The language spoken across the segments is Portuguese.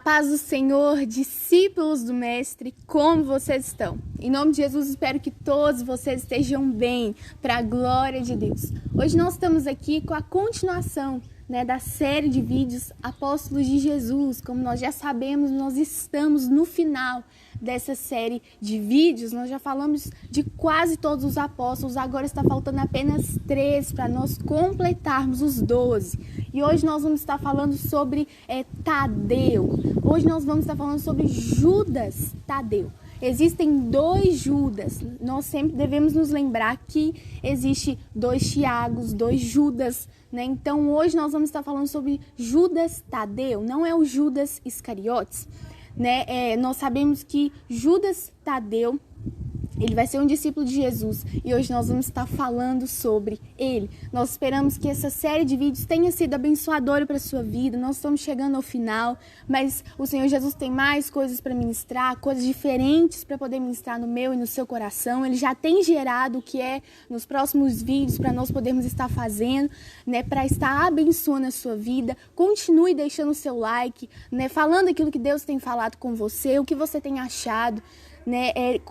A paz do Senhor, discípulos do Mestre, como vocês estão? Em nome de Jesus, espero que todos vocês estejam bem, para a glória de Deus. Hoje nós estamos aqui com a continuação da série de vídeos Apóstolos de Jesus. Como nós já sabemos, nós estamos no final dessa série de vídeos. Nós já falamos de quase todos os apóstolos, agora está faltando apenas 3 para nós completarmos os 12. E hoje nós vamos estar falando sobre Tadeu. Hoje nós vamos estar falando sobre Judas Tadeu. Existem 2 Judas. Nós sempre devemos nos lembrar que existe 2 Tiagos, 2 Judas, né? Então hoje nós vamos estar falando sobre Judas Tadeu, não é o Judas Iscariotes, né? Nós sabemos que Judas Tadeu, ele vai ser um discípulo de Jesus e hoje nós vamos estar falando sobre ele. Nós esperamos que essa série de vídeos tenha sido abençoadora para a sua vida. Nós estamos chegando ao final, mas o Senhor Jesus tem mais coisas para ministrar, coisas diferentes para poder ministrar no meu e no seu coração. Ele já tem gerado o que é nos próximos vídeos para nós podermos estar fazendo, né, para estar abençoando a sua vida. Continue deixando o seu like, né, falando aquilo que Deus tem falado com você, o que você tem achado.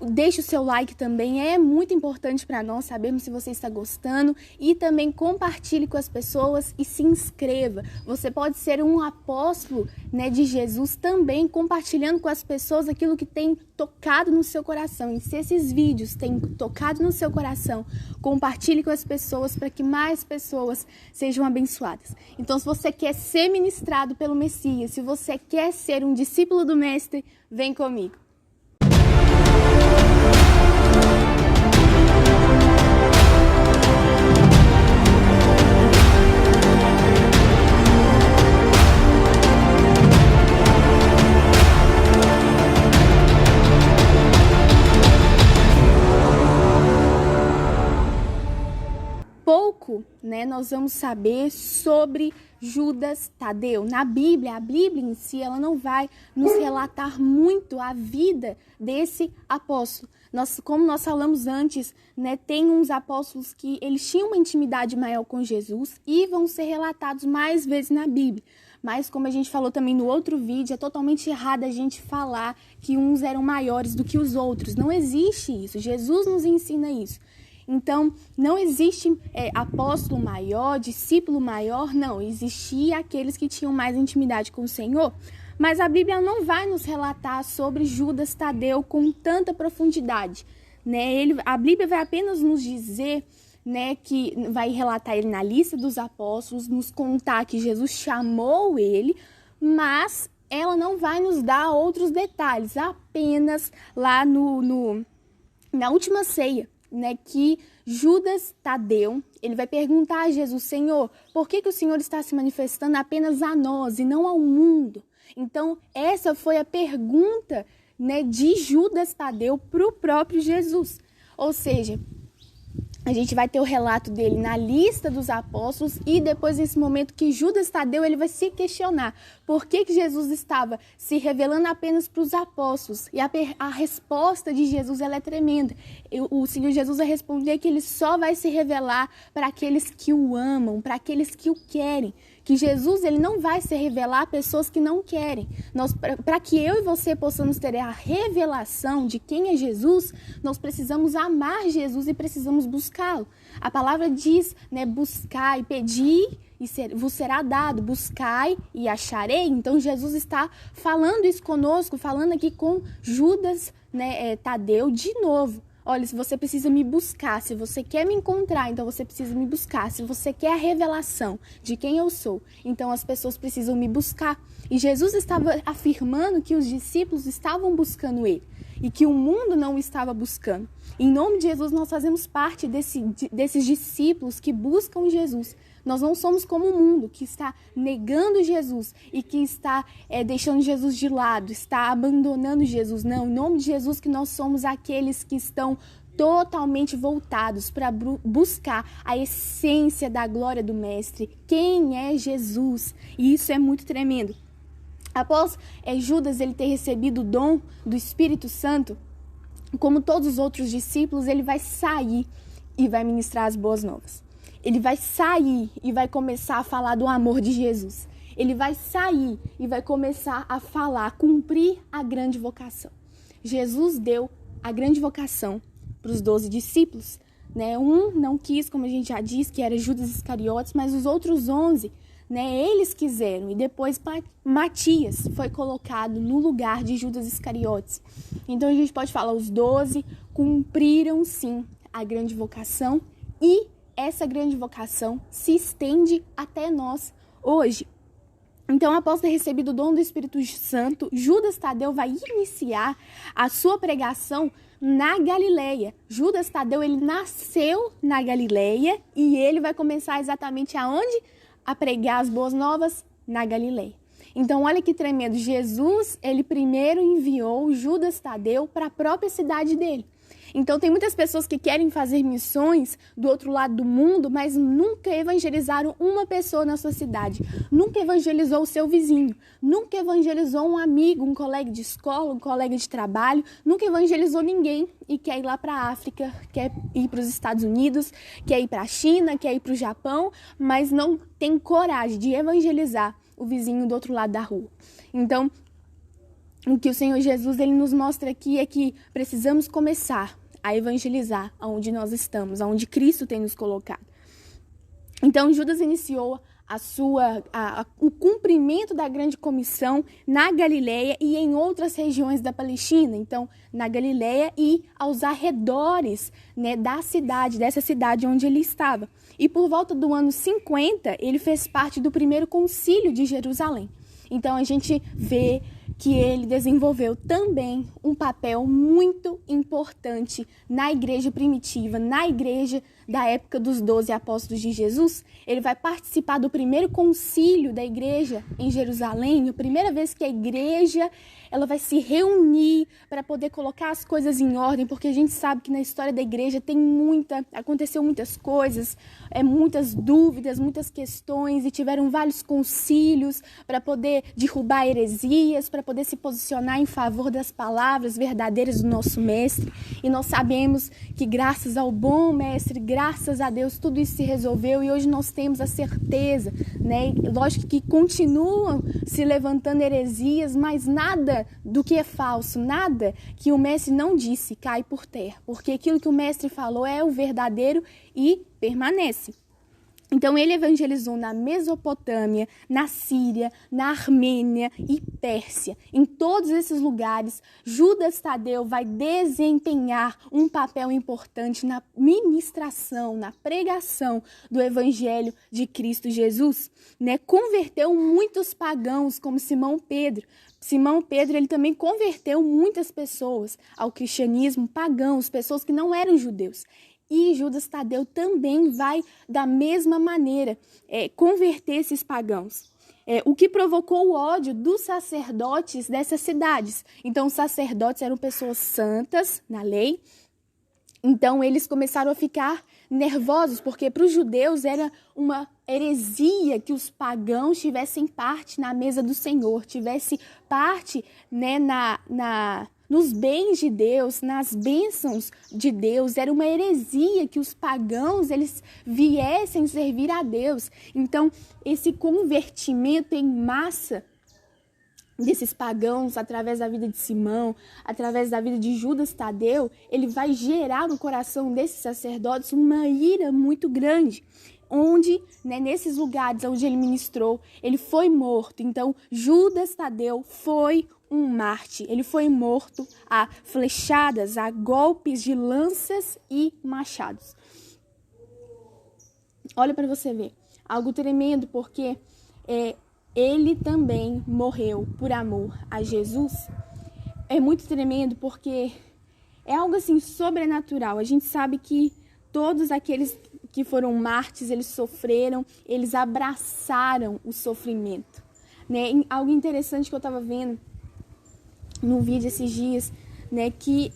Deixe o seu like também, é muito importante para nós sabermos se você está gostando, e também compartilhe com as pessoas e se inscreva. Você pode ser um apóstolo, de Jesus também, compartilhando com as pessoas aquilo que tem tocado no seu coração. E se esses vídeos têm tocado no seu coração, compartilhe com as pessoas para que mais pessoas sejam abençoadas. Então, se você quer ser ministrado pelo Messias, se você quer ser um discípulo do Mestre, vem comigo. Pouco, nós vamos saber sobre Judas Tadeu. Na Bíblia, a Bíblia em si, ela não vai nos relatar muito a vida desse apóstolo. Como nós falamos antes, tem uns apóstolos que eles tinham uma intimidade maior com Jesus e vão ser relatados mais vezes na Bíblia. Mas, como a gente falou também no outro vídeo, é totalmente errado a gente falar que uns eram maiores do que os outros. Não existe isso. Jesus nos ensina isso. Então, não existe apóstolo maior, discípulo maior, não. Existia aqueles que tinham mais intimidade com o Senhor. Mas a Bíblia não vai nos relatar sobre Judas Tadeu com tanta profundidade, a Bíblia vai apenas nos dizer, que vai relatar ele na lista dos apóstolos, nos contar que Jesus chamou ele, mas ela não vai nos dar outros detalhes, apenas lá na última ceia, que Judas Tadeu, ele vai perguntar a Jesus: Senhor, por que o Senhor está se manifestando apenas a nós e não ao mundo? Então, essa foi a pergunta, de Judas Tadeu para o próprio Jesus. Ou seja, a gente vai ter o relato dele na lista dos apóstolos e depois nesse momento que Judas Tadeu ele vai se questionar por que Jesus estava se revelando apenas para os apóstolos. E a resposta de Jesus ela é tremenda. O Senhor Jesus vai responder que ele só vai se revelar para aqueles que o amam, para aqueles que o querem. Que Jesus ele não vai se revelar a pessoas que não querem. Para que eu e você possamos ter a revelação de quem é Jesus, nós precisamos amar Jesus e precisamos buscá-lo. A palavra diz, buscai, pedi e vos será dado, buscai e acharei. Então Jesus está falando isso conosco, falando aqui com Judas Tadeu de novo. Olha, se você precisa me buscar, se você quer me encontrar, então você precisa me buscar. Se você quer a revelação de quem eu sou, então as pessoas precisam me buscar. E Jesus estava afirmando que os discípulos estavam buscando ele e que o mundo não o estava buscando. Em nome de Jesus, nós fazemos parte desses discípulos que buscam Jesus. Nós não somos como o mundo que está negando Jesus e que está deixando Jesus de lado, está abandonando Jesus. Não, em nome de Jesus que nós somos aqueles que estão totalmente voltados para buscar a essência da glória do Mestre. Quem é Jesus? E isso é muito tremendo. Após Judas ele ter recebido o dom do Espírito Santo, como todos os outros discípulos, ele vai sair e vai ministrar as boas novas. Ele vai sair e vai começar a falar do amor de Jesus. ele vai sair e vai começar a falar, cumprir a grande vocação. Jesus deu a grande vocação para os 12 discípulos, né? Um não quis, como a gente já disse, que era Judas Iscariotes, mas os outros 11, né, eles quiseram. E depois Matias foi colocado no lugar de Judas Iscariotes. Então a gente pode falar, os 12 cumpriram sim a grande vocação, e essa grande vocação se estende até nós hoje. Então, após ter recebido o dom do Espírito Santo, Judas Tadeu vai iniciar a sua pregação na Galileia. Judas Tadeu, ele nasceu na Galileia e ele vai começar exatamente aonde? A pregar as boas novas na Galileia. Então, olha que tremendo. Jesus, ele primeiro enviou Judas Tadeu para a própria cidade dele. Então, tem muitas pessoas que querem fazer missões do outro lado do mundo, mas nunca evangelizaram uma pessoa na sua cidade. Nunca evangelizou o seu vizinho. Nunca evangelizou um amigo, um colega de escola, um colega de trabalho. Nunca evangelizou ninguém e quer ir lá para a África, quer ir para os Estados Unidos, quer ir para a China, quer ir para o Japão, mas não tem coragem de evangelizar o vizinho do outro lado da rua. Então, o que o Senhor Jesus ele nos mostra aqui é que precisamos começar a evangelizar aonde nós estamos, aonde Cristo tem nos colocado. Então, Judas iniciou o cumprimento da grande comissão na Galileia e em outras regiões da Palestina. Então, na Galileia e aos arredores, né, dessa cidade onde ele estava. E por volta do ano 50, ele fez parte do primeiro concílio de Jerusalém. Então, a gente vê que ele desenvolveu também um papel muito importante na igreja primitiva, na igreja da época dos 12 apóstolos de Jesus. Ele vai participar do primeiro concílio da igreja em Jerusalém, a primeira vez que a igreja ela vai se reunir para poder colocar as coisas em ordem, porque a gente sabe que na história da igreja aconteceu muitas coisas, muitas dúvidas, muitas questões, e tiveram vários concílios para poder derrubar heresias, para poder se posicionar em favor das palavras verdadeiras do nosso mestre. E nós sabemos que graças ao bom mestre, graças a Deus, tudo isso se resolveu e hoje nós temos a certeza, né? Lógico que continuam se levantando heresias, mas nada do que é falso, nada que o mestre não disse cai por terra, porque aquilo que o mestre falou é o verdadeiro e permanece. Então, ele evangelizou na Mesopotâmia, na Síria, na Armênia e Pérsia. Em todos esses lugares, Judas Tadeu vai desempenhar um papel importante na ministração, na pregação do Evangelho de Cristo Jesus, né? Converteu muitos pagãos, como Simão Pedro. Simão Pedro, ele também converteu muitas pessoas ao cristianismo, pagãos, pessoas que não eram judeus. E Judas Tadeu também vai, da mesma maneira, converter esses pagãos. O que provocou o ódio dos sacerdotes dessas cidades. Então, os sacerdotes eram pessoas santas na lei. Então, eles começaram a ficar nervosos, porque para os judeus era uma heresia que os pagãos tivessem parte na mesa do Senhor, tivesse parte, né, nos bens de Deus, nas bênçãos de Deus. Era uma heresia que os pagãos eles viessem servir a Deus. Então, esse convertimento em massa desses pagãos, através da vida de Simão, através da vida de Judas Tadeu, ele vai gerar no coração desses sacerdotes uma ira muito grande, onde, né, nesses lugares onde ele ministrou, ele foi morto. Então, Judas Tadeu foi um mártir. Ele foi morto a flechadas, a golpes de lanças e machados. Olha para você ver, algo tremendo, porque ele também morreu por amor a Jesus. É muito tremendo porque é algo assim sobrenatural. A gente sabe que todos aqueles que foram mártires, eles sofreram, eles abraçaram o sofrimento, né? Algo interessante que eu estava vendo no vídeo esses dias, né, que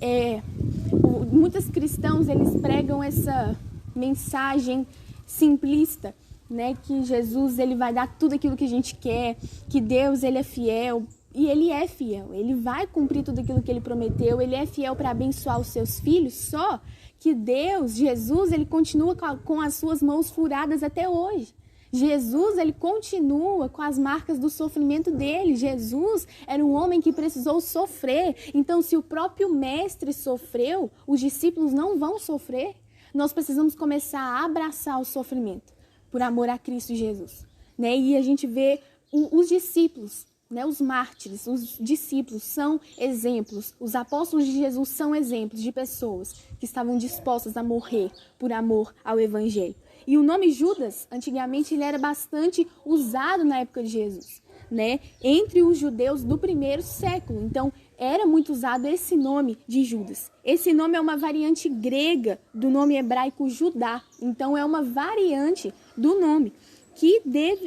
muitos cristãos eles pregam essa mensagem simplista, né, que Jesus ele vai dar tudo aquilo que a gente quer, que Deus ele é fiel, e ele é fiel, ele vai cumprir tudo aquilo que ele prometeu, ele é fiel para abençoar os seus filhos, só que Deus, Jesus, ele continua com as suas mãos furadas até hoje. Jesus, ele continua com as marcas do sofrimento dele. Jesus era um homem que precisou sofrer. Então, se o próprio mestre sofreu, os discípulos não vão sofrer. Nós precisamos começar a abraçar o sofrimento por amor a Cristo Jesus, né? E a gente vê os discípulos, né? Os mártires, os discípulos são exemplos. Os apóstolos de Jesus são exemplos de pessoas que estavam dispostas a morrer por amor ao Evangelho. E o nome Judas, antigamente, ele era bastante usado na época de Jesus, né? Entre os judeus do primeiro século. Então, era muito usado esse nome de Judas. Esse nome é uma variante grega do nome hebraico Judá. Então, é uma variante do nome que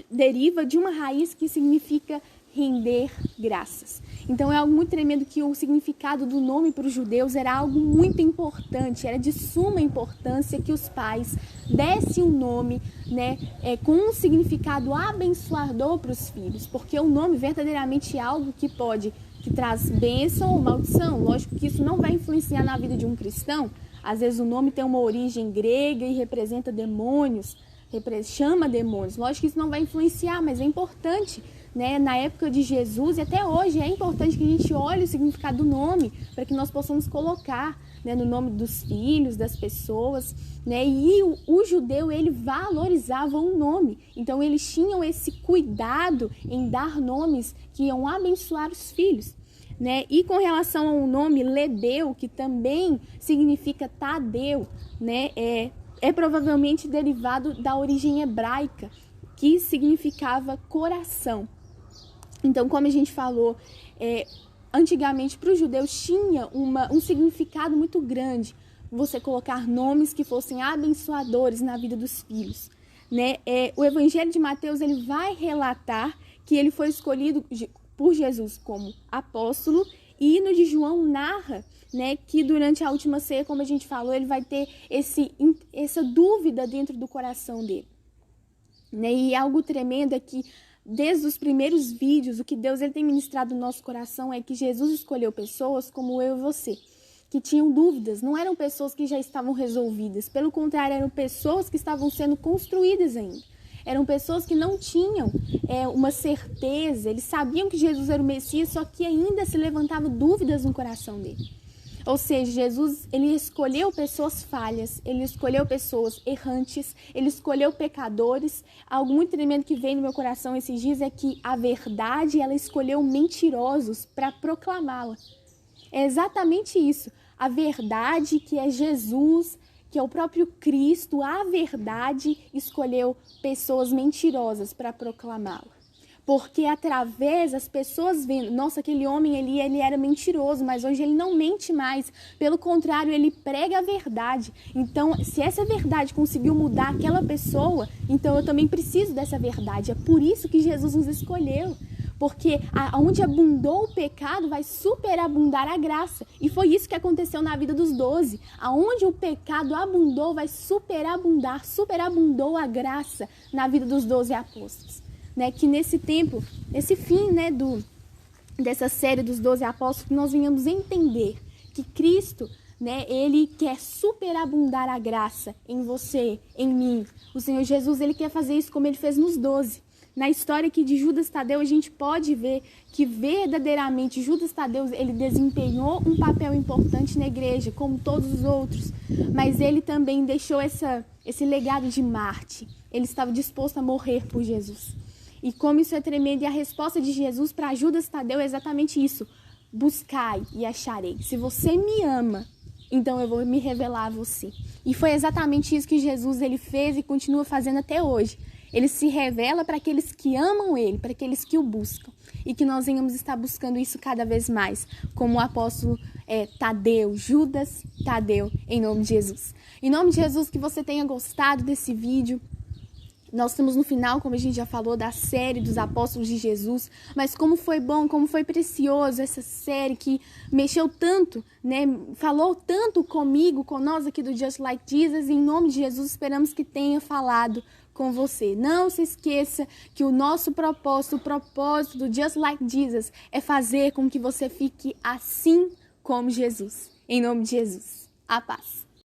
deriva de uma raiz que significa render graças. Então é algo muito tremendo que o significado do nome para os judeus era algo muito importante, era de suma importância que os pais dessem um nome, né, com um significado abençoador para os filhos, porque o nome verdadeiramente é algo que traz bênção ou maldição. Lógico que isso não vai influenciar na vida de um cristão. Às vezes o nome tem uma origem grega e representa demônios, chama demônios. Lógico que isso não vai influenciar, mas é importante, né? Na época de Jesus e até hoje é importante que a gente olhe o significado do nome para que nós possamos colocar, né, no nome dos filhos, das pessoas, né? E o judeu, ele valorizava o nome. Então eles tinham esse cuidado em dar nomes que iam abençoar os filhos, né? E com relação ao nome Lebeu, que também significa Tadeu, né? É provavelmente derivado da origem hebraica, que significava coração. Então, como a gente falou, antigamente para os judeus tinha um significado muito grande você colocar nomes que fossem abençoadores na vida dos filhos, né? O Evangelho de Mateus, ele vai relatar que ele foi escolhido por Jesus como apóstolo, e no de João narra, né, que durante a última ceia, como a gente falou, ele vai ter essa dúvida dentro do coração dele, né? E algo tremendo é que desde os primeiros vídeos, o que Deus ele tem ministrado no nosso coração é que Jesus escolheu pessoas como eu e você, que tinham dúvidas. Não eram pessoas que já estavam resolvidas, pelo contrário, eram pessoas que estavam sendo construídas ainda. Eram pessoas que não tinham uma certeza, eles sabiam que Jesus era o Messias, só que ainda se levantavam dúvidas no coração dele. Ou seja, Jesus, ele escolheu pessoas falhas, ele escolheu pessoas errantes, ele escolheu pecadores. Algo muito tremendo que veio no meu coração esses dias é que a verdade, ela escolheu mentirosos para proclamá-la. É exatamente isso. A verdade, que é Jesus, que é o próprio Cristo, a verdade escolheu pessoas mentirosas para proclamá-la. Porque através das pessoas vendo, nossa, aquele homem ele era mentiroso, mas hoje ele não mente mais. Pelo contrário, ele prega a verdade. Então, se essa verdade conseguiu mudar aquela pessoa, então eu também preciso dessa verdade. É por isso que Jesus nos escolheu. Porque onde abundou o pecado, vai superabundar a graça. E foi isso que aconteceu na vida dos 12. Aonde o pecado abundou, vai superabundou a graça na vida dos 12 apóstolos. Né, que nesse tempo, esse fim, né, dessa série dos 12 apóstolos, nós venhamos entender que Cristo, né, ele quer superabundar a graça em você, em mim. O Senhor Jesus, ele quer fazer isso como ele fez nos 12. Na história aqui de Judas Tadeu, a gente pode ver que verdadeiramente Judas Tadeu, ele desempenhou um papel importante na igreja, como todos os outros, mas ele também deixou esse legado de Marte. Ele estava disposto a morrer por Jesus. E como isso é tremendo, e a resposta de Jesus para Judas Tadeu é exatamente isso: buscai e acharei. Se você me ama, então eu vou me revelar a você. E foi exatamente isso que Jesus ele fez e continua fazendo até hoje. Ele se revela para aqueles que amam ele, para aqueles que o buscam. E que nós venhamos estar buscando isso cada vez mais, como o apóstolo Tadeu, Judas Tadeu, em nome de Jesus. Em nome de Jesus, que você tenha gostado desse vídeo. Nós estamos no final, como a gente já falou, da série dos apóstolos de Jesus, mas como foi bom, como foi precioso essa série que mexeu tanto, né? Falou tanto comigo, com nós aqui do Just Like Jesus, e em nome de Jesus esperamos que tenha falado com você. Não se esqueça que o nosso propósito, o propósito do Just Like Jesus é fazer com que você fique assim como Jesus. Em nome de Jesus. A paz.